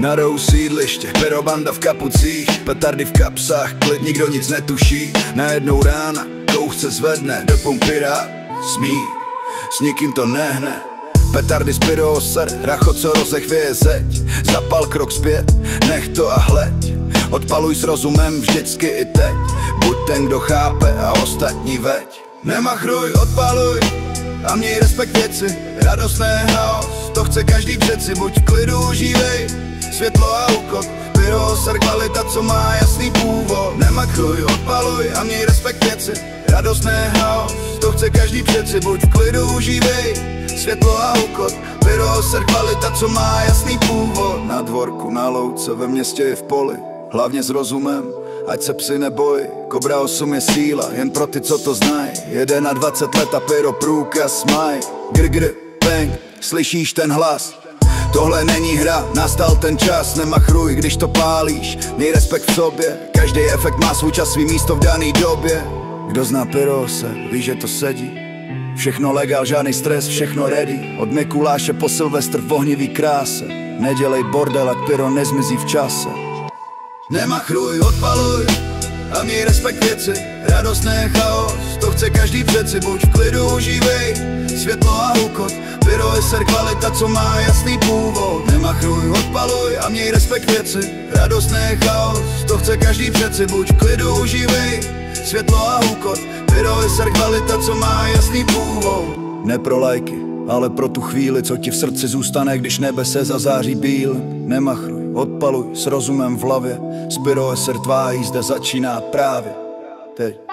Na rohu sídliště, perobanda v kapucích, petardy v kapsách, klid, nikdo nic netuší. Najednou rána, kouch se zvedne, do pumpy rád smí, s nikým to nehne. Petardy z pyroser, rachot, co rozechvěje zeď. Zapal krok zpět, nech to a hleď. Odpaluj s rozumem vždycky i teď. Buď ten, kdo chápe a ostatní veď. Nemachruj, odpaluj a měj respekt věci. Radostné chaos, to chce každý přeci. Buď v klidu, užívej světlo a úkot. Pyroser, kvalita, co má jasný původ. Nemachruj, odpaluj a měj respekt věci. Radostné chaos, to chce každý přeci. Buď v klidu, užívej světlo a úkot. Pyroser, kvalita, co má jasný původ. Na dvorku, na louce, ve městě i v poli, hlavně s rozumem, ať se psi nebojí. Kobra 8 je síla, jen pro ty, co to znají. 21 let a pyro průkaz maj. Gr, bang, slyšíš ten hlas? Tohle není hra, nastal ten čas. Nemachruj, když to pálíš, měj respekt v sobě. Každý efekt má svůj čas, svý místo v daný době. Kdo zná pyroser, ví, že to sedí. Všechno legál, žádný stres, všechno ready. Od Mikuláše po Silvestr v ohnivý kráse. Nedělej bordel, ať pyro nezmizí v čase. Nemachruj, odpaluj a měj respekt věci. Radostné chaos, to chce každý přeci. Buď v klidu, užívej světlo a úkot. Pyroser, kvalita, co má jasný původ. Nemachruj, odpaluj a měj respekt věci. Radostné chaos, to chce každý přeci. Buď v klidu, užívej světlo a úkot. Pyroser, kvalita, co má jasný původ. Ne pro lajky, ale pro tu chvíli, co ti v srdci zůstane, když nebe se zazáří bíl. Nemachruj, odpaluj s rozumem v hlavě. S Pyroser tvá jízda začíná právě teď.